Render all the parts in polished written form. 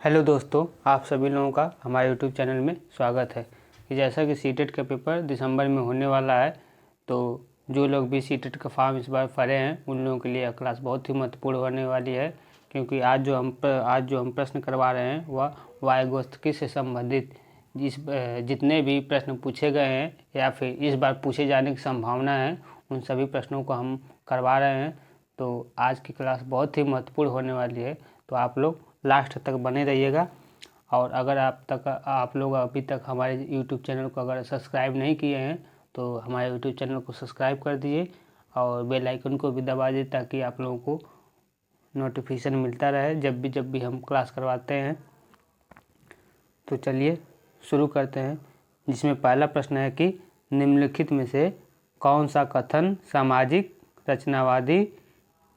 Hello दोस्तों, आप सभी लोगों का हमारे यूट्यूब चैनल में स्वागत है। कि जैसा कि सीटेट का पेपर दिसंबर में होने वाला है, तो जो लोग भी सीटेट का फॉर्म इस बार भरे हैं उन लोगों के लिए क्लास बहुत ही महत्वपूर्ण होने वाली है। क्योंकि आज जो हम प्रश्न करवा रहे हैं वह वायुगोत्सकी से संबंधित जितने भी प्रश्न पूछे गए हैं या फिर इस बार पूछे जाने की संभावना है, उन सभी प्रश्नों को हम करवा रहे हैं। तो आज की क्लास बहुत ही महत्वपूर्ण होने वाली है, तो आप लोग लास्ट तक बने रहिएगा। और अगर आप लोग अभी तक हमारे यूट्यूब चैनल को अगर सब्सक्राइब नहीं किए हैं तो हमारे यूट्यूब चैनल को सब्सक्राइब कर दिए और बेल आइकन को भी दबा दिए, ताकि आप लोगों को नोटिफिकेशन मिलता रहे जब भी हम क्लास करवाते हैं। तो चलिए शुरू करते हैं, जिसमें पहला प्रश्न है कि निम्नलिखित में से कौन सा कथन सामाजिक रचनावादी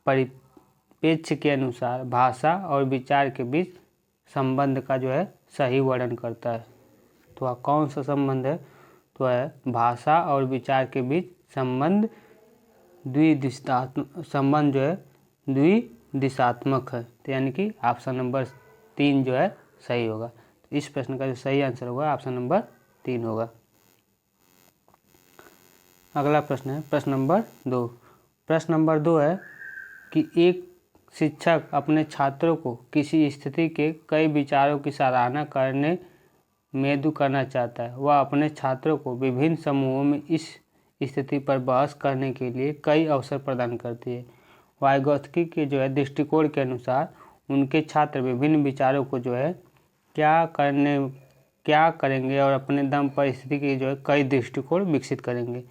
परिप्रेक्ष्य के अनुसार भाषा और विचार के बीच संबंध का सही वर्णन करता है। तो वह कौन सा संबंध है? तो है भाषा और विचार के बीच संबंध द्विदिशात्मक है। तो यानी कि ऑप्शन नंबर 3 सही होगा। तो इस प्रश्न का जो सही आंसर होगा ऑप्शन नंबर 3 होगा। अगला प्रश्न है प्रश्न नंबर 2। प्रश्न नंबर 2 है कि एक शिक्षक अपने छात्रों को किसी स्थिति के कई विचारों की सराहना करने में करना चाहता है। वह अपने छात्रों को विभिन्न समूहों में इस स्थिति पर बहस करने के लिए कई अवसर प्रदान करती है। वाइगोत्स्की के दृष्टिकोण के अनुसार उनके छात्र विभिन्न विचारों को क्या करेंगे और अपने दम पर स्थिति के कई दृष्टिकोण विकसित करेंगे।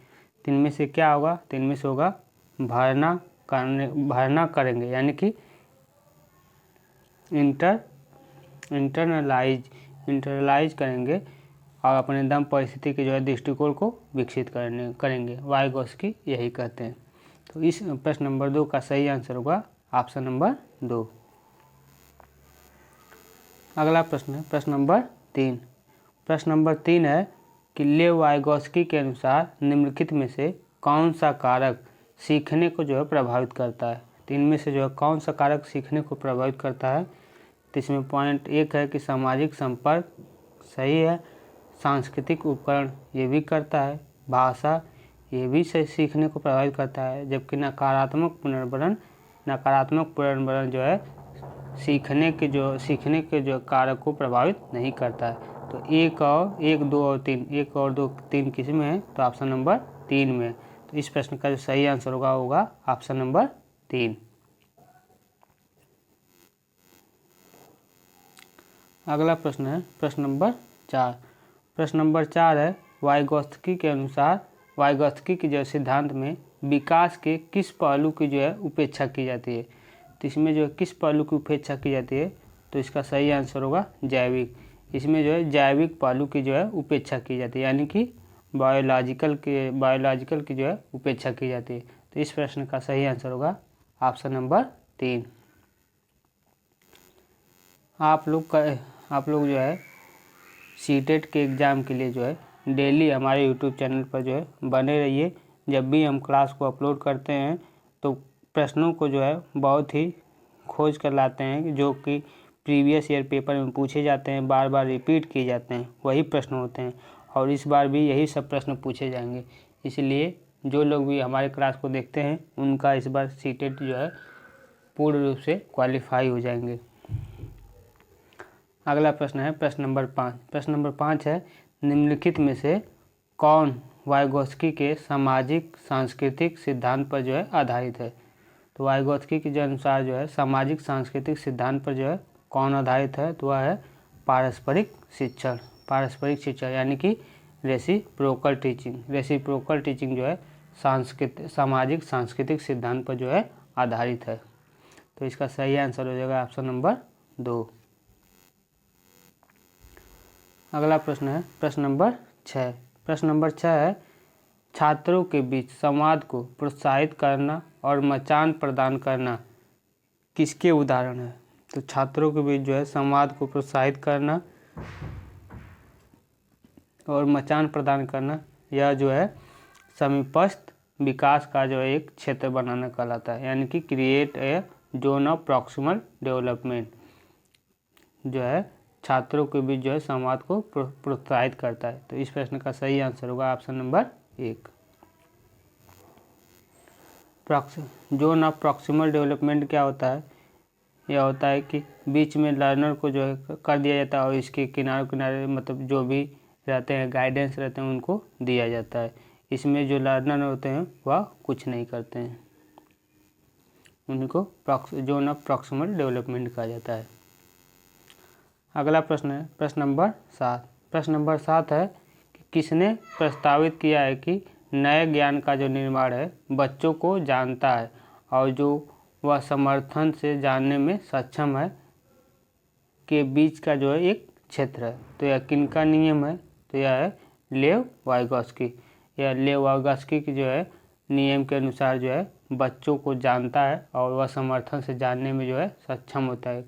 तीन में से क्या होगा? तीन में से होगा भरना करेंगे, यानी कि इंटरलाइज करेंगे और अपने दम परिस्थिति के दृष्टिकोण को विकसित करेंगे। वाइगोत्स्की यही कहते हैं। तो इस प्रश्न नंबर 2 का सही आंसर होगा ऑप्शन नंबर 2। अगला प्रश्न है प्रश्न नंबर 3। प्रश्न नंबर 3 है कि लेव वाइगोत्स्की के अनुसार निम्नलिखित में से कौन सा कारक सीखने को प्रभावित करता है। तो इनमें से कौन सा कारक सीखने को प्रभावित करता है? तो इसमें पॉइंट 1 है कि सामाजिक संपर्क सही है, सांस्कृतिक उपकरण ये भी करता है, भाषा ये भी से सीखने को प्रभावित करता है, जबकि नकारात्मक पुनर्वरण सीखने के कारक को प्रभावित नहीं करता है। तो 1, 2 और 3, 1 और 2, 3 किस में है? तो ऑप्शन नंबर 3 में। तो इस प्रश्न का जो सही आंसर होगा ऑप्शन नंबर 3। अगला प्रश्न है प्रश्न नंबर 4। प्रश्न नंबर 4 है वाइगोत्स्की के अनुसार वाइगोत्स्की के सिद्धांत में विकास के किस पहलू की उपेक्षा की जाती है। तो इसमें किस पहलू की उपेक्षा की जाती है? तो इसका सही आंसर होगा जैविक। इसमें जैविक पहलू की उपेक्षा की जाती है, यानी कि बायोलॉजिकल की उपेक्षा की जाती है। तो इस प्रश्न का सही आंसर होगा ऑप्शन नंबर 3। आप लोग सीटेट के एग्ज़ाम के लिए डेली हमारे यूट्यूब चैनल पर बने रहिए। जब भी हम क्लास को अपलोड करते हैं तो प्रश्नों को बहुत ही खोज कर लाते हैं, जो कि प्रीवियस ईयर पेपर में पूछे जाते हैं, बार बार रिपीट किए जाते हैं, वही प्रश्न होते हैं। और इस बार भी यही सब प्रश्न पूछे जाएंगे। इसलिए जो लोग भी हमारे क्लास को देखते हैं उनका इस बार सीटेट पूर्ण रूप से क्वालिफाई हो जाएंगे। अगला प्रश्न है प्रश्न नंबर 5। प्रश्न नंबर 5 है निम्नलिखित में से कौन वाइगोत्स्की के सामाजिक सांस्कृतिक सिद्धांत पर आधारित है। तो वाइगोत्स्की के अनुसार सामाजिक सांस्कृतिक सिद्धांत पर कौन आधारित है? तो वह है पारस्परिक शिक्षण यानी कि रेसिप्रोकल टीचिंग सामाजिक सांस्कृतिक सिद्धांत पर आधारित है। तो इसका सही आंसर हो जाएगा ऑप्शन नंबर 2। अगला प्रश्न है प्रश्न नंबर 6। प्रश्न नंबर 6 है छात्रों के बीच संवाद को प्रोत्साहित करना और मचान प्रदान करना किसके उदाहरण है। तो छात्रों के बीच संवाद को प्रोत्साहित करना और मचान प्रदान करना, यह समीपस्थ विकास का एक क्षेत्र बनाना कहलाता है, यानी कि create a zone of proximal development. जो है छात्रों के बीच जो है संवाद को प्रोत्साहित करता है। तो इस प्रश्न का सही आंसर होगा option number 1। Zone of proximal development क्या होता है? यह होता है कि बीच में लर्नर को जो है कर दिया जाता है और इसके किनारे किनारे मतलब जो भी रहते हैं गाइडेंस रहते हैं उनको दिया जाता है। इसमें जो लर्नर होते हैं वह कुछ नहीं करते हैं, उनको जोन ऑफ प्रॉक्सिमल डेवलपमेंट कहा जाता है। अगला प्रश्न है प्रश्न नंबर 7। प्रश्न नंबर 7 है कि किसने प्रस्तावित किया है कि नए ज्ञान का जो निर्माण है बच्चों को जानता है और जो वह समर्थन से जानने में सक्षम है के बीच का जो है एक क्षेत्र है। तो यह किनका नियम है? तो यह है लेव वाइगॉस्की। यह लेव वाइगॉस्की की जो है नियम के अनुसार जो है बच्चों को जानता है और वह समर्थन से जानने में जो है सक्षम होता है।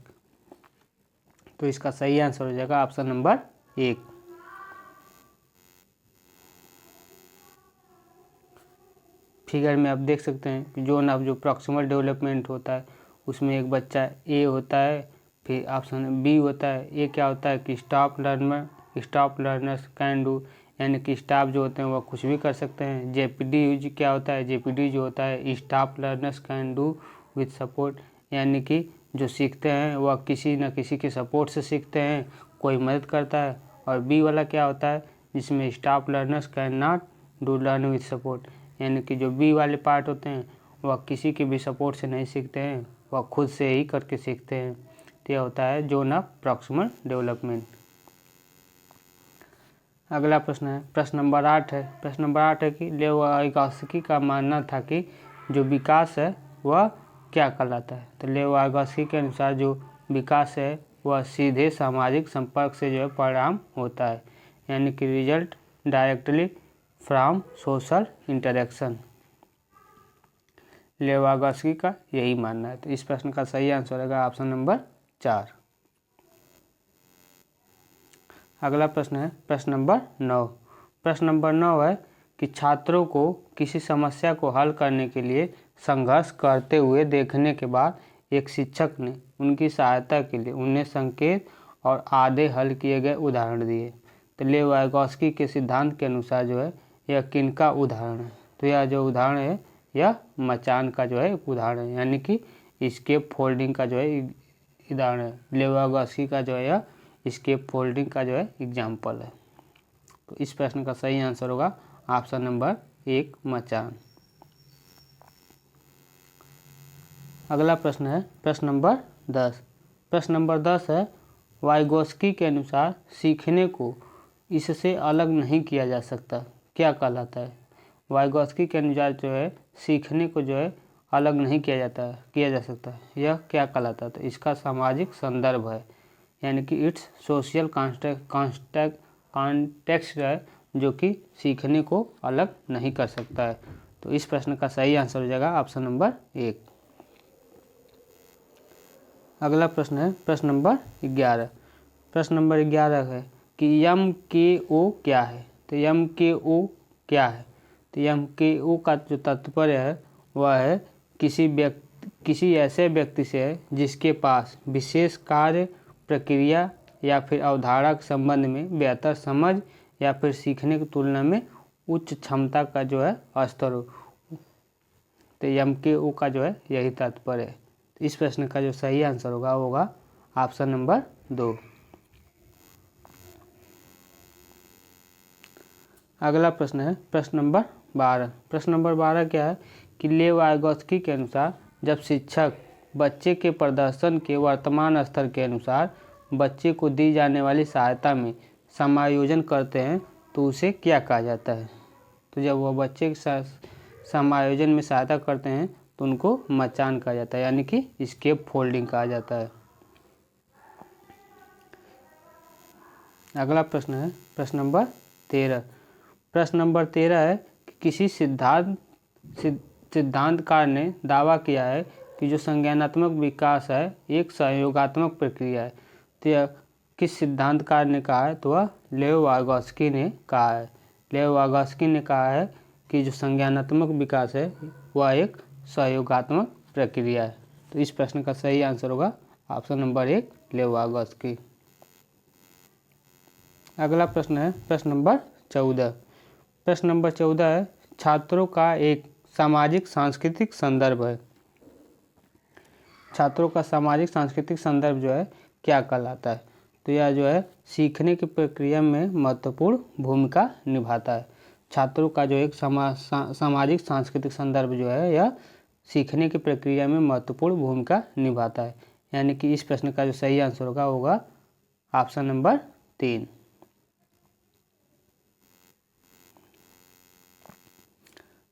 तो इसका सही आंसर हो जाएगा ऑप्शन नंबर 1। फिगर में आप देख सकते हैं कि जोन ऑफ जो प्रॉक्सिमल डेवलपमेंट होता है उसमें एक बच्चा ए होता है, फिर ऑप्शन बी होता है। ए क्या होता है कि स्टॉप लर्नर्स कैन डू, यानी कि स्टाफ जो होते हैं वह कुछ भी कर सकते हैं। जेपीडी क्या होता है? जेपीडी जो होता है stop learners can do with support, यानी कि जो सीखते हैं वह किसी न किसी के सपोर्ट से सीखते हैं, कोई मदद करता है। और बी वाला क्या होता है जिसमें stop learners can not do learn with support, यानी कि जो बी वाले पार्ट होते हैं वह किसी के भी सपोर्ट से नहीं सीखते हैं, वह खुद से ही करके सीखते हैं। तो यह होता है जोन ऑफ प्रॉक्सिमल डेवलपमेंट। अगला प्रश्न है प्रश्न नंबर 8 है। प्रश्न नंबर 8 है कि लेव वाइगॉस्की का मानना था कि जो विकास है वह क्या कहलाता है? तो लेव वाइगॉस्की के अनुसार जो विकास है वह सीधे सामाजिक संपर्क से जो है परिणाम होता है, यानी कि result directly from social interaction. लेव वाइगॉस्की का यही मानना है। तो इस प्रश्न का सही आंसर होगा ऑप्शन नंबर 4। अगला प्रश्न है प्रश्न नंबर 9। प्रश्न नंबर 9 है कि छात्रों को किसी समस्या को हल करने के लिए संघर्ष करते हुए देखने के बाद एक शिक्षक ने उनकी सहायता के लिए उन्हें संकेत और आधे हल किए गए उदाहरण दिए। तो लेव वाइगॉस्की के सिद्धांत के अनुसार जो है यह किनका उदाहरण है? तो यह जो उदाहरण है यह मचान का जो है एक उदाहरण है, यानी कि स्केप फोल्डिंग का जो है उदाहरण है। लेव वाइगॉस्की का जो है यह स्केप फोल्डिंग का जो है एग्जाम्पल है। तो इस प्रश्न का सही आंसर होगा ऑप्शन नंबर 1 मचान। अगला प्रश्न है प्रश्न नंबर 10। प्रश्न नंबर 10 है वाइगॉस्की के अनुसार सीखने को इससे अलग नहीं किया जा सकता, क्या कहलाता है? वाइगॉस्की के अनुसार जो है सीखने को जो है अलग नहीं किया जा सकता है, यह क्या कहलाता है? तो इसका सामाजिक संदर्भ है, यानी कि इट्स सोशल कॉन्टेक्स्ट है जो कि सीखने को अलग नहीं कर सकता है। तो इस प्रश्न का सही आंसर हो जाएगा ऑप्शन नंबर 1। अगला प्रश्न है प्रश्न नंबर 11। प्रश्न नंबर 11 है कि MKO क्या है? तो MKO क्या है? तो MKO का जो तात्पर्य है वह है किसी ऐसे व्यक्ति से है जिसके पास विशेष कार्य प्रक्रिया या फिर अवधारणा के संबंध में बेहतर समझ या फिर सीखने की तुलना में उच्च क्षमता का जो है स्तर हो। तो MKO का जो है यही तात्पर्य है। तो इस प्रश्न का जो सही आंसर होगा ऑप्शन नंबर 2। अगला प्रश्न है प्रश्न नंबर 12। प्रश्न नंबर 12 क्या है कि लेव वाइगॉस्की के अनुसार जब शिक्षक बच्चे के प्रदर्शन के वर्तमान स्तर के अनुसार बच्चे को दी जाने वाली सहायता में समायोजन करते हैं तो उसे क्या कहा जाता है? तो जब वह बच्चे के साथ समायोजन में सहायता करते हैं तो उनको मचान कहा जाता है, यानी कि स्केप फोल्डिंग कहा जाता है। अगला प्रश्न है प्रश्न नंबर 13। प्रश्न नंबर 13 है कि किसी सिद्धांतकार ने दावा किया है कि जो संज्ञानात्मक विकास है एक सहयोगात्मक प्रक्रिया है। तो यह किस सिद्धांतकार ने कहा है? तो वह लेव वाइगॉस्की ने कहा है। लेव वाइगॉस्की ने कहा है कि जो संज्ञानात्मक विकास है वह एक सहयोगात्मक प्रक्रिया है। तो इस प्रश्न का सही आंसर होगा ऑप्शन नंबर 1 लेव वाइगॉत्स्की। अगला प्रश्न है प्रश्न नंबर 14। प्रश्न नंबर 14 है छात्रों का एक सामाजिक सांस्कृतिक संदर्भ है। छात्रों का सामाजिक सांस्कृतिक संदर्भ जो है क्या कहलाता है? तो यह जो है सीखने की प्रक्रिया में महत्वपूर्ण भूमिका निभाता है। छात्रों का जो एक सामाजिक सांस्कृतिक संदर्भ जो है यह सीखने की प्रक्रिया में महत्वपूर्ण भूमिका निभाता है। यानी कि इस प्रश्न का जो सही आंसर होगा ऑप्शन नंबर 3।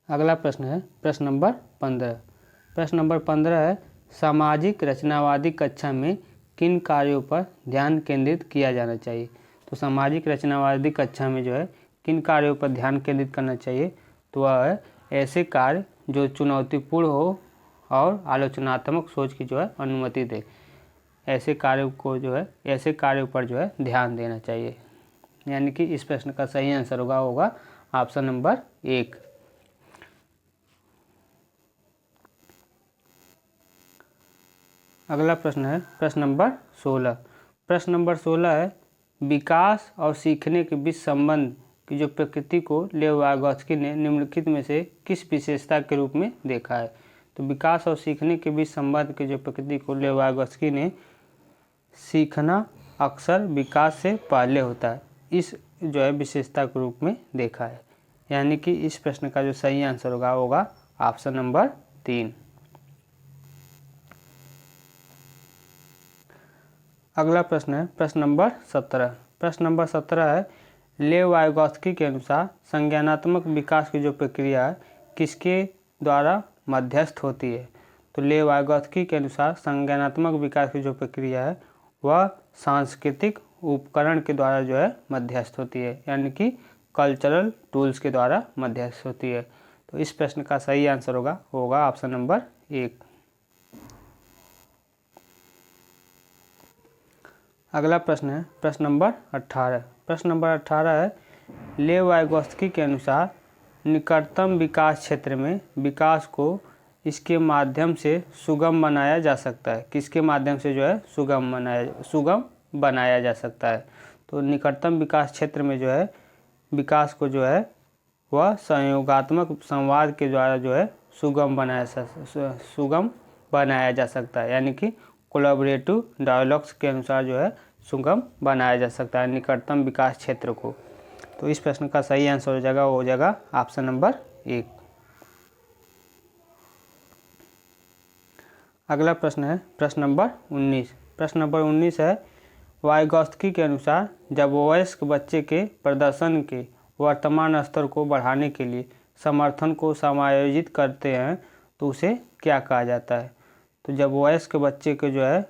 अगला प्रश्न है प्रश्न नंबर 15। प्रश्न नंबर 15 है सामाजिक रचनावादी कक्षा में किन कार्यों पर ध्यान केंद्रित किया जाना चाहिए? तो सामाजिक रचनावादी कक्षा में जो है किन कार्यों पर ध्यान केंद्रित करना चाहिए? तो वह है ऐसे कार्य जो चुनौतीपूर्ण हो और आलोचनात्मक सोच की जो है अनुमति दे। ऐसे कार्यों पर जो है ध्यान देना चाहिए। यानी कि इस प्रश्न का सही आंसर होगा ऑप्शन नंबर 1। अगला प्रश्न है प्रश्न नंबर 16। प्रश्न नंबर 16 है विकास और सीखने के बीच संबंध की जो प्रकृति को लेव वाइगॉत्स्की ने निम्नलिखित में से किस विशेषता के रूप में देखा है? तो विकास और सीखने के बीच संबंध की जो प्रकृति को लेव वाइगॉत्स्की ने सीखना अक्सर विकास से पहले होता है इस जो है विशेषता के रूप में देखा है। यानी कि इस प्रश्न का जो सही आंसर होगा ऑप्शन नंबर 3। अगला प्रश्न है प्रश्न नंबर 17। प्रश्न नंबर 17 है लेव वाइगॉत्स्की के अनुसार संज्ञानात्मक विकास की जो प्रक्रिया है किसके द्वारा मध्यस्थ होती है? तो लेव वाइगॉत्स्की के अनुसार संज्ञानात्मक विकास की जो प्रक्रिया है वह सांस्कृतिक उपकरण के द्वारा जो है मध्यस्थ होती है। यानी कि कल्चरल टूल्स के द्वारा मध्यस्थ होती है। तो इस प्रश्न का सही आंसर होगा ऑप्शन नंबर 1। अगला प्रश्न है प्रश्न नंबर 18। प्रश्न नंबर 18 है लेव वाइगॉत्स्की के अनुसार निकटतम विकास क्षेत्र में विकास को इसके माध्यम से सुगम बनाया जा सकता है। किसके माध्यम से जो है सुगम बनाया जा सकता है? तो निकटतम विकास क्षेत्र में जो है विकास को जो है वह संयोगात्मक संवाद के द्वारा जो है सुगम बनाया जा सकता है। यानी कि कोलैबोरेटिव डायलॉग्स के अनुसार जो है सुगम बनाया जा सकता है निकटतम विकास क्षेत्र को। तो इस प्रश्न का सही आंसर हो जाएगा ऑप्शन नंबर 1। अगला प्रश्न है प्रश्न नंबर 19। प्रश्न नंबर 19 है वाइगॉत्स्की के अनुसार जब वयस्क बच्चे के प्रदर्शन के वर्तमान स्तर को बढ़ाने के लिए समर्थन को समायोजित करते हैं तो उसे क्या कहा जाता है? तो जब वयस्क बच्चे के जो है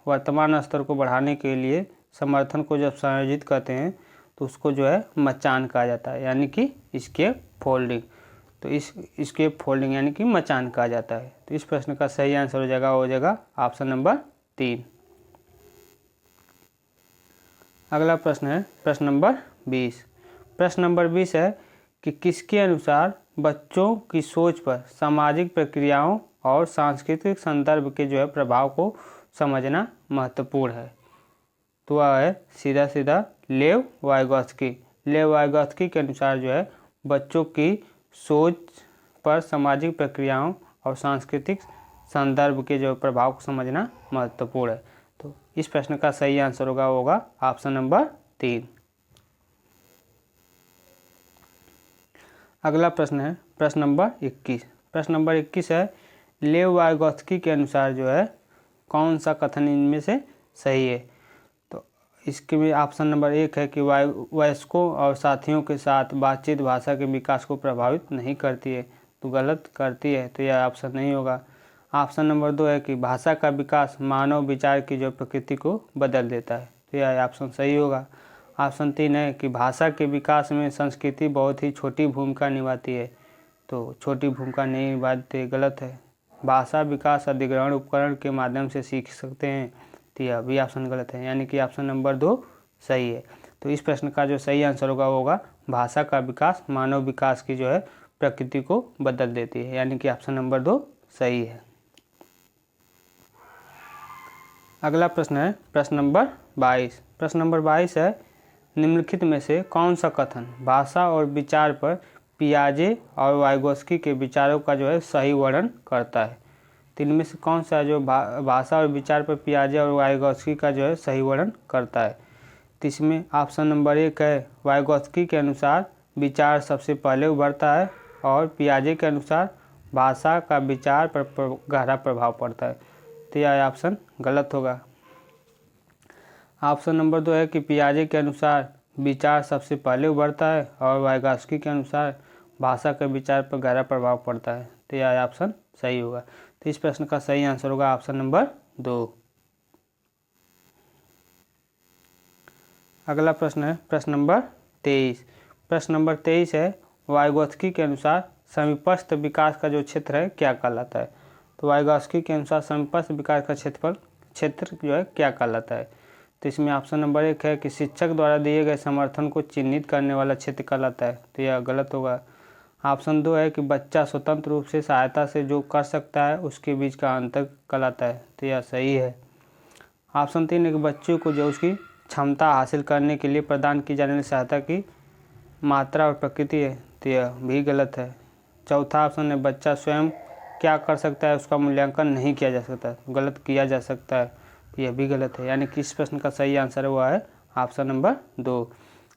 वर्तमान स्तर को बढ़ाने के लिए समर्थन को जब समायोजित करते हैं तो उसको जो है मचान कहा जाता है। यानी कि स्केप फोल्डिंग। तो स्केप फोल्डिंग यानी कि मचान कहा जाता है। तो इस प्रश्न का सही आंसर हो जाएगा ऑप्शन नंबर 3। अगला प्रश्न है प्रश्न नंबर 20। प्रश्न नंबर 20 है कि किसके अनुसार बच्चों की सोच पर सामाजिक प्रक्रियाओं और सांस्कृतिक संदर्भ के जो है प्रभाव को समझना महत्वपूर्ण है? तो वह है सीधा लेव वाइगॉत्स्की। लेव वाइगॉत्स्की के अनुसार जो है बच्चों की सोच पर सामाजिक प्रक्रियाओं और सांस्कृतिक संदर्भ के जो प्रभाव को समझना महत्वपूर्ण है। तो इस प्रश्न का सही आंसर होगा ऑप्शन नंबर 3। अगला प्रश्न है प्रश्न नंबर 21। प्रश्न नंबर 21 है लेव वाइगॉत्स्की के अनुसार जो है कौन सा कथन इनमें से सही है? तो इसके भी ऑप्शन नंबर 1 है कि वयस्कों और साथियों के साथ बातचीत भाषा के विकास को प्रभावित नहीं करती है। तो गलत करती है, तो यह ऑप्शन नहीं होगा। ऑप्शन नंबर 2 है कि भाषा का विकास मानव विचार की जो प्रकृति को बदल देता है। तो यह ऑप्शन सही होगा। ऑप्शन 3 है कि भाषा के विकास में संस्कृति बहुत ही छोटी भूमिका निभाती है। तो छोटी भूमिका नहीं निभाती, गलत है। भाषा विकास अधिग्रहण उपकरण के माध्यम से सीख सकते हैं। तो यह भी ऑप्शन गलत है। यानी कि ऑप्शन नंबर 2 सही है। तो इस प्रश्न का जो सही आंसर होगा भाषा का विकास मानव विकास की जो है प्रकृति को बदल देती है। यानी कि ऑप्शन नंबर 2 सही है। अगला प्रश्न है प्रश्न नंबर 22। प्रश्न नंबर 22 है, निम्नलिखित में से कौन सा कथन भाषा और विचार पर पियाजे और वाइगोत्स्की के विचारों का जो है सही वर्णन करता है। तो इनमें से कौन सा जो भाषा और विचार पर पियाजे और वाइगोत्स्की का जो है सही वर्णन करता है। तो इसमें ऑप्शन नंबर 1 है, वाइगोत्स्की के अनुसार विचार सबसे पहले उभरता है और पियाजे के अनुसार भाषा का विचार पर गहरा प्रभाव पड़ता है। तो यह ऑप्शन गलत होगा। ऑप्शन नंबर 2 है कि पियाजे के अनुसार विचार सबसे पहले उभरता है और वाइगोत्स्की के अनुसार भाषा के विचार पर गहरा प्रभाव पड़ता है। तो यह ऑप्शन सही होगा। तो इस प्रश्न का सही आंसर होगा ऑप्शन नंबर 2। अगला प्रश्न है प्रश्न नंबर 23। प्रश्न नंबर 23 है, वाइगोत्स्की के अनुसार समीपस्थ विकास का जो क्षेत्र है क्या कहलाता है। तो वाइगोत्स्की के अनुसार समीपस्थ विकास का क्षेत्र जो है क्या कहलाता है। तो इसमें ऑप्शन नंबर 1 है कि शिक्षक द्वारा दिए गए समर्थन को चिन्हित करने वाला क्षेत्र कहलाता है। तो यह गलत होगा। ऑप्शन 2 है कि बच्चा स्वतंत्र रूप से सहायता से जो कर सकता है उसके बीच का अंतर कहलाता है। तो यह सही है। ऑप्शन 3 है कि बच्चों को जो उसकी क्षमता हासिल करने के लिए प्रदान की जाने वाली सहायता की मात्रा और प्रकृति है। तो यह भी गलत है। चौथा ऑप्शन है बच्चा स्वयं क्या कर सकता है उसका मूल्यांकन नहीं किया जा सकता, गलत किया जा सकता है। तो यह भी गलत है। यानी कि इस प्रश्न का सही आंसर हुआ है ऑप्शन नंबर 2।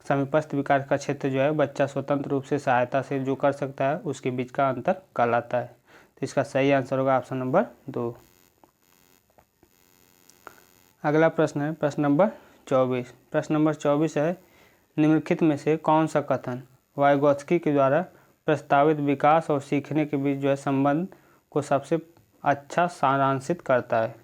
समीपस्थ विकास का क्षेत्र जो है बच्चा स्वतंत्र रूप से सहायता से जो कर सकता है उसके बीच का अंतर कहलाता है। तो इसका सही आंसर होगा ऑप्शन नंबर 2। अगला प्रश्न है प्रश्न नंबर 24। प्रश्न नंबर 24 है, निम्नलिखित में से कौन सा कथन वाइगोत्स्की के द्वारा प्रस्तावित विकास और सीखने के बीच जो है संबंध को सबसे अच्छा सारांशित करता है।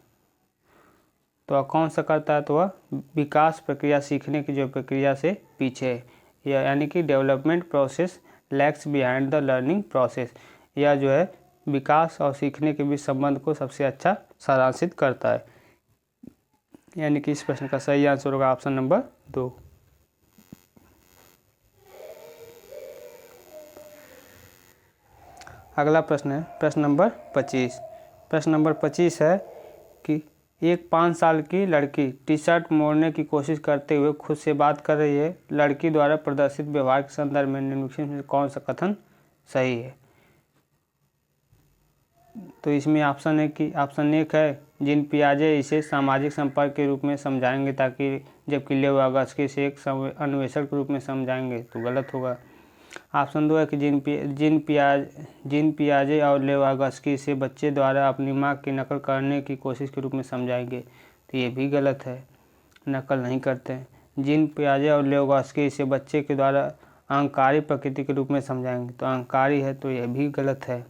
तो वह कौन सा करता है। तो वह विकास प्रक्रिया सीखने की जो प्रक्रिया से पीछे है, यानी कि development process lags behind the learning process. यह जो है विकास और सीखने के बीच संबंध को सबसे अच्छा सारांशित करता है। यानी कि इस प्रश्न का सही आंसर होगा ऑप्शन नंबर 2। अगला प्रश्न है प्रश्न नंबर 25। प्रश्न नंबर 25 है कि एक 5 साल की लड़की टी शर्ट मोड़ने की कोशिश करते हुए खुद से बात कर रही है। लड़की द्वारा प्रदर्शित व्यवहार के संदर्भ में निम्नलिखित में कौन सा कथन सही है। तो इसमें ऑप्शन है कि ऑप्शन 1 है, जीन पियाजे इसे सामाजिक संपर्क के रूप में समझाएंगे ताकि जबकि लेव वाइगोत्स्की इसे एक अन्वेषण के रूप में समझाएंगे। तो गलत होगा। ऑप्शन 2 है कि जीन पियाजे और लेव वाइगोत्स्की इसे बच्चे द्वारा अपनी माँ की नकल करने की कोशिश के रूप में समझाएंगे। तो ये भी गलत है, नकल नहीं करते हैं। जीन पियाजे और लेव वाइगोत्स्की इसे बच्चे के द्वारा अहंकारी प्रकृति के रूप में समझाएंगे। तो अहंकारी है, तो यह भी गलत है।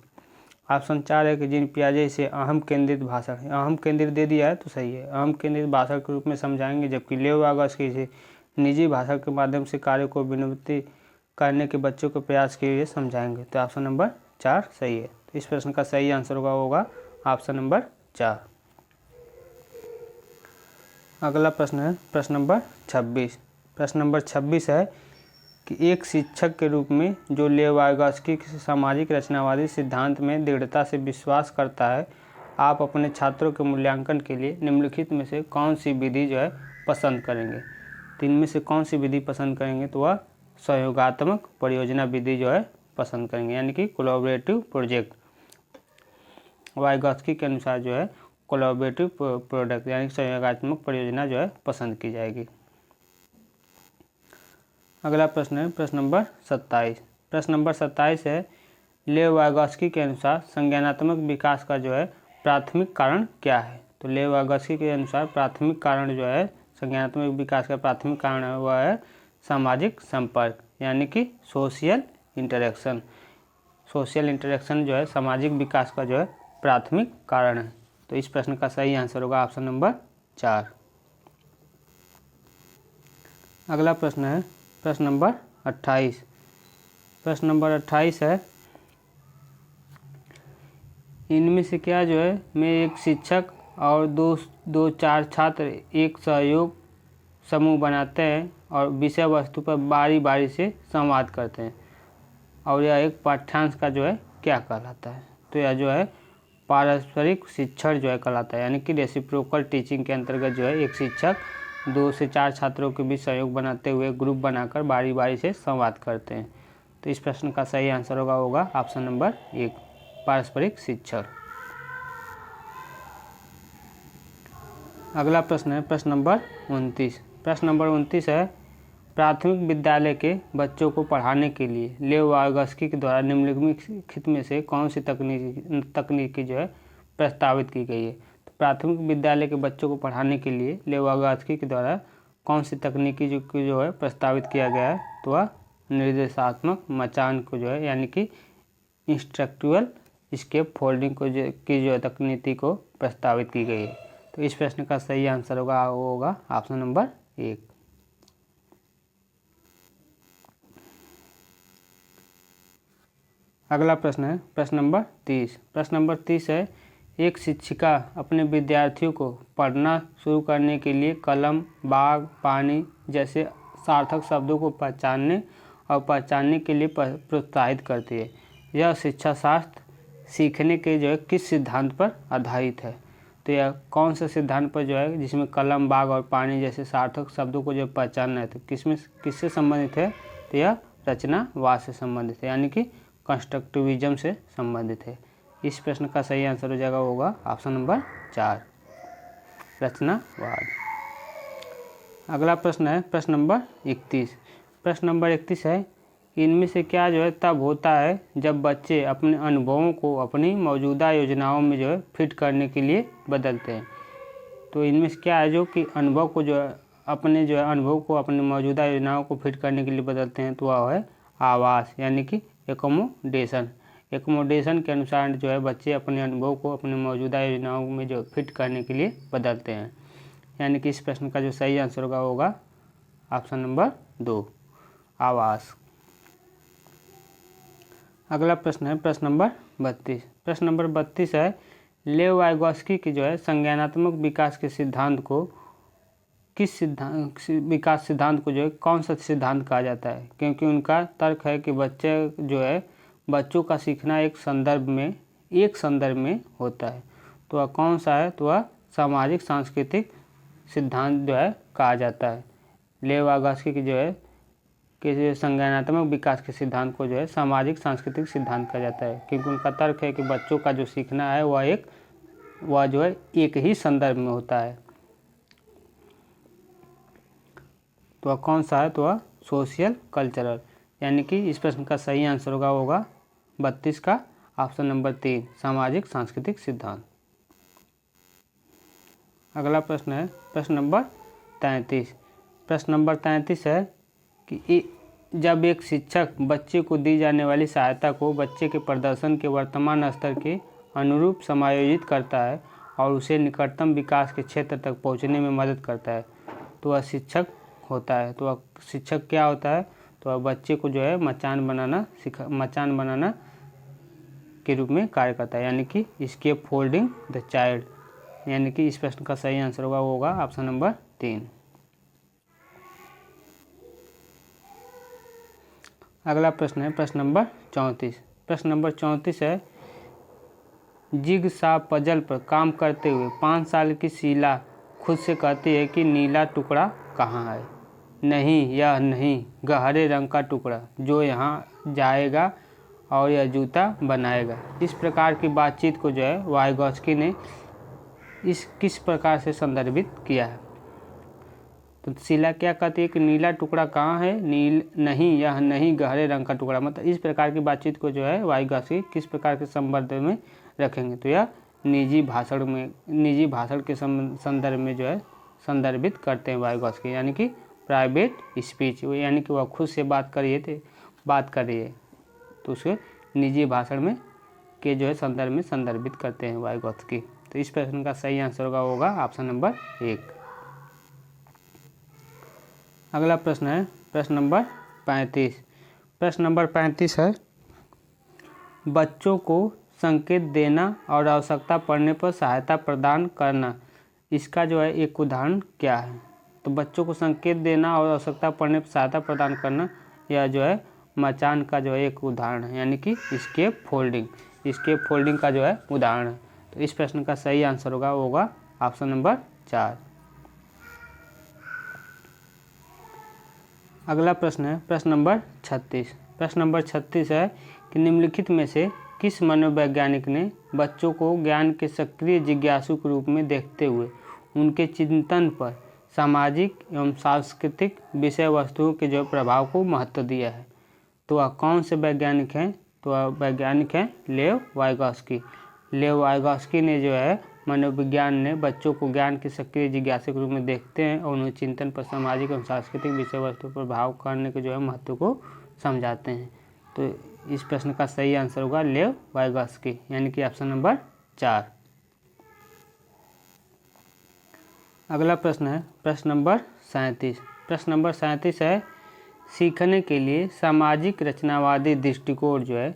ऑप्शन 4 है कि जीन पियाजे इसे अहम केंद्रित भाषा, अहम केंद्रित दे दिया है तो सही है, अहम केंद्रित भाषा के रूप में समझाएंगे। जबकि लेव वाइगोत्स्की इसे निजी भाषा के माध्यम से कार्य को विनिर्मित करने के बच्चों के प्रयास के लिए समझाएंगे। तो ऑप्शन नंबर 4 सही है। तो इस प्रश्न का सही आंसर होगा ऑप्शन नंबर 4। अगला प्रश्न है प्रश्न नंबर 26। प्रश्न नंबर 26 है कि एक शिक्षक के रूप में जो लेव वाइगोत्स्की के सामाजिक रचनावादी सिद्धांत में दृढ़ता से विश्वास करता है, आप अपने छात्रों के मूल्यांकन के लिए निम्नलिखित में से कौन सी विधि जो है पसंद करेंगे। तो इनमें से कौन सी विधि पसंद करेंगे। तो वह सहयोगात्मक परियोजना विधि जो है पसंद करेंगे, यानी कि कोलैबोरेटिव प्रोजेक्ट। वाइगोत्स्की के अनुसार जो है कोलैबोरेटिव प्रोडक्ट यानी कि सहयोगात्मक परियोजना जो है पसंद की जाएगी। अगला प्रश्न है प्रश्न नंबर 27। प्रश्न नंबर 27 है, लेव वाइगोत्स्की के अनुसार संज्ञानात्मक विकास का जो है प्राथमिक कारण क्या है। तो लेव वाइगोत्स्की के अनुसार प्राथमिक कारण जो है संज्ञानात्मक विकास का प्राथमिक कारण है वह है सामाजिक संपर्क, यानी कि सोशल इंटरेक्शन। सोशल इंटरेक्शन जो है सामाजिक विकास का जो है प्राथमिक कारण है। तो इस प्रश्न का सही आंसर होगा ऑप्शन नंबर 4। अगला प्रश्न है प्रश्न नंबर 28। प्रश्न नंबर 28 है, इनमें से क्या जो है मैं एक शिक्षक और दो चार छात्र एक सहयोग समूह बनाते हैं और विषय वस्तु पर बारी बारी से संवाद करते हैं और यह एक पाठ्यांश का जो है क्या कहलाता है। तो यह जो है पारस्परिक शिक्षण जो है कहलाता है, यानी कि रेसिप्रोकल टीचिंग के अंतर्गत जो है एक शिक्षक 2 से 4 छात्रों के बीच सहयोग बनाते हुए ग्रुप बनाकर बारी बारी से संवाद करते हैं। तो इस प्रश्न का सही आंसर होगा ऑप्शन नंबर 1, पारस्परिक शिक्षण। अगला प्रश्न है प्रश्न नंबर 29। प्रश्न नंबर 29 है, प्राथमिक विद्यालय के बच्चों को पढ़ाने के लिए लेव वाइगॉस्की के द्वारा निम्नलिखित में से कौन सी तकनीकी जो है प्रस्तावित की गई है। तो प्राथमिक विद्यालय के बच्चों को पढ़ाने के लिए लेव वाइगॉस्की के द्वारा कौन सी तकनीकी जो है प्रस्तावित किया गया है, तो वह निर्देशात्मक मचान को जो है यानी कि इंस्ट्रक्चुअल स्केप फोल्डिंग को की जो है तकनीकी को प्रस्तावित की गई है। तो इस प्रश्न का सही आंसर होगा ऑप्शन नंबर 1। अगला प्रश्न है प्रश्न नंबर 30। प्रश्न नंबर 30 है, एक शिक्षिका अपने विद्यार्थियों को पढ़ना शुरू करने के लिए कलम, बाग, पानी जैसे सार्थक शब्दों को पहचानने के लिए प्रोत्साहित करती है। यह शिक्षा शास्त्र सीखने के जो है किस सिद्धांत पर आधारित है। तो यह कौन सा सिद्धांत पर जो है जिसमें कलम, बाग और पानी जैसे सार्थक शब्दों को जो पहचानना है, तो किससे संबंधित है। तो यह रचनावाद से संबंधित है, यानी कि कंस्ट्रक्टिविज्म से संबंधित है। इस प्रश्न का सही आंसर होगा ऑप्शन नंबर 4, रचनावाद। अगला प्रश्न है प्रश्न नंबर 31। प्रश्न नंबर 31 है, इनमें से क्या जो है तब होता है जब बच्चे अपने अनुभवों को अपनी मौजूदा योजनाओं में जो है फिट करने के लिए बदलते हैं। तो इनमें से क्या है जो कि अनुभव को जो है अनुभव को अपनी मौजूदा योजनाओं को फिट करने के लिए बदलते हैं, तो वह है आवास, यानी कि एकोमोडेशन के अनुसार जो है बच्चे अपने अनुभव को अपने मौजूदा योजनाओं में जो फिट करने के लिए बदलते हैं। यानी कि इस प्रश्न का जो सही आंसर होगा ऑप्शन नंबर 2, आवास। अगला प्रश्न है प्रश्न नंबर 32। प्रश्न नंबर 32 है, लेव वाइगॉस्की की जो है संज्ञानात्मक विकास के सिद्धांत को विकास सिद्धांत को जो है कौन सा सिद्धांत कहा जाता है। क्योंकि उनका तर्क है कि बच्चों का सीखना एक संदर्भ में होता है। तो वह कौन सा है, तो वह सामाजिक सांस्कृतिक सिद्धांत जो है कहा जाता है। लेव वाइगॉस्की की जो है कि संज्ञानात्मक विकास के सिद्धांत को जो है सामाजिक सांस्कृतिक सिद्धांत कहा जाता है, क्योंकि उनका तर्क है कि बच्चों का जो सीखना है वह जो है एक ही संदर्भ में होता है। तो वह कौन सा है, तो वह सोशल कल्चरल। यानी कि इस प्रश्न का सही आंसर होगा 32 का ऑप्शन नंबर 3, सामाजिक सांस्कृतिक सिद्धांत। अगला प्रश्न है प्रश्न नंबर 33। प्रश्न नंबर 33 है कि जब एक शिक्षक बच्चे को दी जाने वाली सहायता को बच्चे के प्रदर्शन के वर्तमान स्तर के अनुरूप समायोजित करता है और उसे निकटतम विकास के क्षेत्र तक पहुंचने में मदद करता है, तो वह शिक्षक होता है। तो वह शिक्षक क्या होता है, तो वह बच्चे को जो है मचान बनाना के रूप में कार्य करता है, यानी कि स्केप फोल्डिंग द चाइल्ड। यानी कि इस प्रश्न का सही आंसर होगा ऑप्शन नंबर 3। अगला प्रश्न है प्रश्न नंबर 34। प्रश्न नंबर 34 है, जिगसा पजल पर काम करते हुए 5 साल की शीला खुद से कहती है कि नीला टुकड़ा कहाँ है। नहीं, यह नहीं, गहरे रंग का टुकड़ा जो यहाँ जाएगा और यह जूता बनाएगा। इस प्रकार की बातचीत को जो है वाइगॉस्की ने किस प्रकार से संदर्भित किया है। तो शीला क्या कहती है कि नीला टुकड़ा कहाँ है, नहीं, यह नहीं, गहरे रंग का टुकड़ा। मतलब इस प्रकार की बातचीत को जो है वाइगॉस्की किस प्रकार के संदर्भ में रखेंगे, तो यह निजी भाषण के संदर्भ में जो है संदर्भित करते हैं वाइगॉस्की, यानी कि प्राइवेट स्पीच, यानी कि वह खुद से बात कर रही है तो उसे निजी भाषण में के जो है संदर्भ में संदर्भित करते हैं वाइगॉस्की। तो इस प्रश्न का सही आंसर होगा ऑप्शन नंबर 1। अगला प्रश्न है प्रश्न नंबर 35। प्रश्न नंबर 35 है, बच्चों को संकेत देना और आवश्यकता पड़ने पर सहायता प्रदान करना, इसका जो है एक उदाहरण क्या है। तो बच्चों को संकेत देना और आवश्यकता पड़ने पर सहायता प्रदान करना, यह जो है मचान का जो है एक उदाहरण है, यानी कि स्केप फोल्डिंग का जो है उदाहरण है। तो इस प्रश्न का सही आंसर होगा ऑप्शन नंबर 4। अगला प्रश्न है प्रश्न नंबर 36। प्रश्न नंबर 36 है कि निम्नलिखित में से किस मनोवैज्ञानिक ने बच्चों को ज्ञान के सक्रिय जिज्ञासु के रूप में देखते हुए उनके चिंतन पर सामाजिक एवं सांस्कृतिक विषय वस्तुओं के जो प्रभाव को महत्व दिया है। तो वह कौन से वैज्ञानिक हैं? तो वह वैज्ञानिक हैं लेव वाइगॉस्की। लेव वाइगॉस्की ने जो है मनोविज्ञान ने बच्चों को ज्ञान के सक्रिय जिज्ञासु के रूप में देखते हैं और उन्हें चिंतन पर सामाजिक और सांस्कृतिक विषय वस्तु पर प्रभाव करने के जो है महत्व को समझाते हैं। तो इस प्रश्न का सही आंसर होगा लेव वाइगॉस्की, यानी कि ऑप्शन नंबर 4। अगला प्रश्न है प्रश्न नंबर 37। प्रश्न नंबर 37 है सीखने के लिए सामाजिक रचनावादी दृष्टिकोण जो है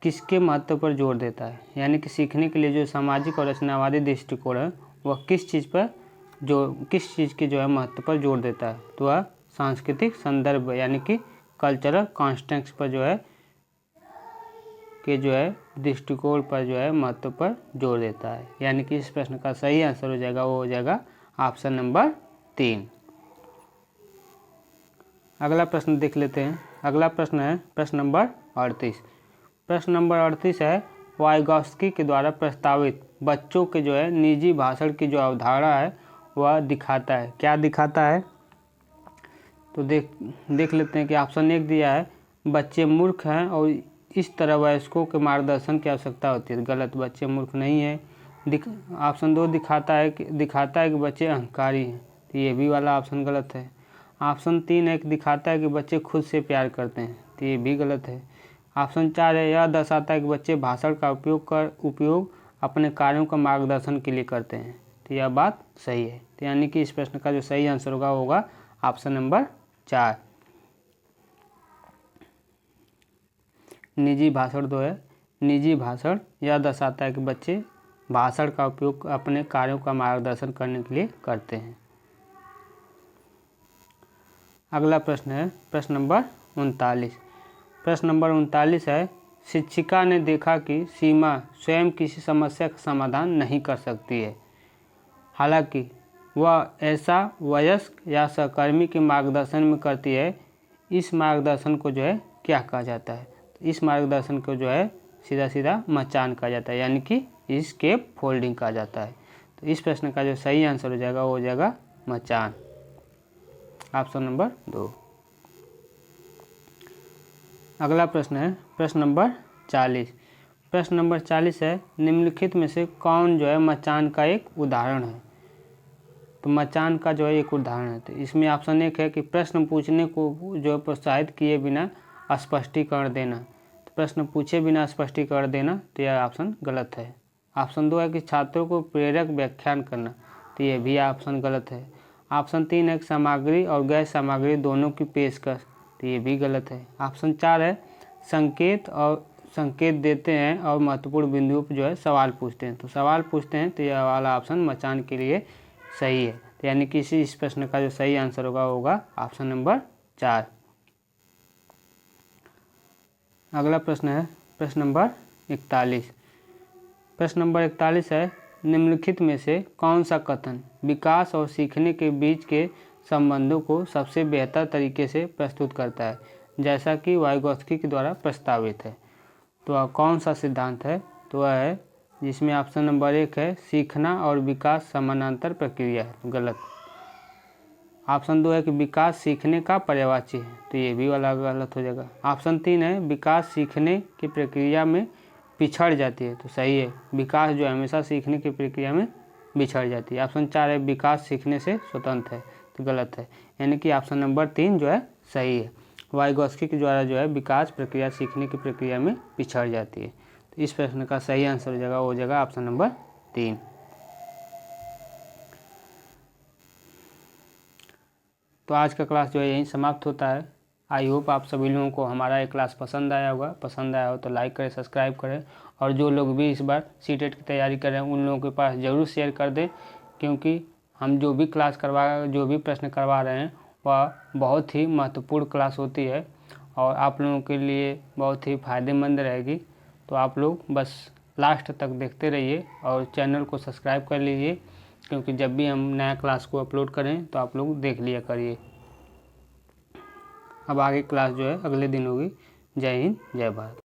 किसके महत्व पर जोर देता है? यानी कि सीखने के लिए जो सामाजिक और रचनावादी दृष्टिकोण है वह किस चीज़ की जो है महत्व पर जोर देता है? तो वह सांस्कृतिक संदर्भ यानी कि कल्चरल कॉन्टेक्स्ट पर जो है दृष्टिकोण पर जो है महत्व पर जोर देता है। यानी कि इस प्रश्न का सही आंसर हो जाएगा ऑप्शन नंबर 3। अगला प्रश्न देख लेते हैं। अगला प्रश्न है प्रश्न नंबर 38। प्रश्न नंबर 38 है वाइगॉस्की के द्वारा प्रस्तावित बच्चों के जो है निजी भाषण की जो अवधारणा है वह दिखाता है। क्या दिखाता है? तो देख लेते हैं कि ऑप्शन 1 दिया है बच्चे मूर्ख हैं और इस तरह वयस्कों के मार्गदर्शन की आवश्यकता होती है। गलत, बच्चे मूर्ख नहीं है। ऑप्शन 2 दिखाता है कि बच्चे अहंकारी हैं। तो ये भी वाला ऑप्शन गलत है। ऑप्शन 3 है कि दिखाता है कि बच्चे खुद से प्यार करते हैं। तो ये भी गलत है। ऑप्शन 4 है यह दर्शाता है कि बच्चे भाषण का उपयोग अपने कार्यों का मार्गदर्शन के लिए करते हैं। तो यह बात सही है। तो यानी कि इस प्रश्न का जो सही आंसर होगा ऑप्शन नंबर 4। निजी भाषण 2 है निजी भाषण यह दर्शाता है कि बच्चे भाषण का उपयोग अपने कार्यों का मार्गदर्शन करने के लिए करते हैं। अगला प्रश्न है प्रश्न नंबर 39। प्रश्न नंबर 39 है शिक्षिका ने देखा कि सीमा स्वयं किसी समस्या का समाधान नहीं कर सकती है, हालांकि वह ऐसा वयस्क या सहकर्मी के मार्गदर्शन में करती है। इस मार्गदर्शन को जो है क्या कहा जाता है? तो इस मार्गदर्शन को जो है सीधा मचान कहा जाता है, यानी कि स्केप फोल्डिंग कहा जाता है। तो इस प्रश्न का जो सही आंसर हो जाएगा मचान, ऑप्शन नंबर 2। अगला प्रश्न है प्रश्न नंबर 40। प्रश्न नंबर 40 है निम्नलिखित में से कौन जो है मचान का एक उदाहरण है? तो मचान का जो है एक उदाहरण है। तो इसमें ऑप्शन 1 है कि प्रश्न पूछने को जो है प्रोत्साहित किए बिना स्पष्टीकरण देना। तो प्रश्न पूछे बिना स्पष्टीकरण देना, तो यह ऑप्शन गलत है। ऑप्शन 2 है कि छात्रों को प्रेरक व्याख्यान करना। तो यह भी ऑप्शन गलत है। ऑप्शन 3 है कि सामग्री और गैर सामग्री दोनों की पेशकश। तो ये भी गलत है। ऑप्शन 4 है संकेत देते हैं और महत्वपूर्ण बिंदुओं पर जो है सवाल पूछते हैं। तो सवाल पूछते हैं, तो यह वाला ऑप्शन मचान के लिए सही है। तो यानी कि इस प्रश्न का जो सही आंसर होगा ऑप्शन नंबर 4। अगला प्रश्न है प्रश्न नंबर 41। प्रश्न नंबर 41 है निम्नलिखित में से कौन सा कथन विकास और सीखने के बीच के संबंधों को सबसे बेहतर तरीके से प्रस्तुत करता है, जैसा कि वाइगॉस्की के द्वारा प्रस्तावित है? तो वह कौन सा सिद्धांत है? तो वह है जिसमें ऑप्शन नंबर 1 है सीखना और विकास समानांतर प्रक्रिया है। गलत। ऑप्शन 2 है कि विकास सीखने का पर्यायवाची है। तो ये भी वाला गलत हो जाएगा। ऑप्शन 3 है विकास सीखने की प्रक्रिया में पिछड़ जाती है। तो सही है, विकास जो हमेशा सीखने की प्रक्रिया में बिछड़ जाती है। ऑप्शन 4 है विकास सीखने से स्वतंत्र है। तो गलत है, यानी कि ऑप्शन नंबर 3 जो है सही है। वाइगॉस्की के द्वारा जो है विकास प्रक्रिया सीखने की प्रक्रिया में पिछड़ जाती है। तो इस प्रश्न का सही आंसर हो जाएगा ऑप्शन नंबर 3। तो आज का क्लास जो है यहीं समाप्त होता है। आई होप आप सभी लोगों को हमारा ये क्लास पसंद आया होगा। पसंद आया हो तो लाइक करें, सब्सक्राइब करें, और जो लोग भी इस बार सीटेट की तैयारी कर रहे हैं उन लोगों के पास ज़रूर शेयर कर दें, क्योंकि हम जो भी प्रश्न करवा रहे हैं वह बहुत ही महत्वपूर्ण क्लास होती है और आप लोगों के लिए बहुत ही फ़ायदेमंद रहेगी। तो आप लोग बस लास्ट तक देखते रहिए और चैनल को सब्सक्राइब कर लीजिए, क्योंकि जब भी हम नया क्लास को अपलोड करें तो आप लोग देख लिया करिए। अब आगे क्लास जो है अगले दिन होगी। जय हिंद, जय भारत।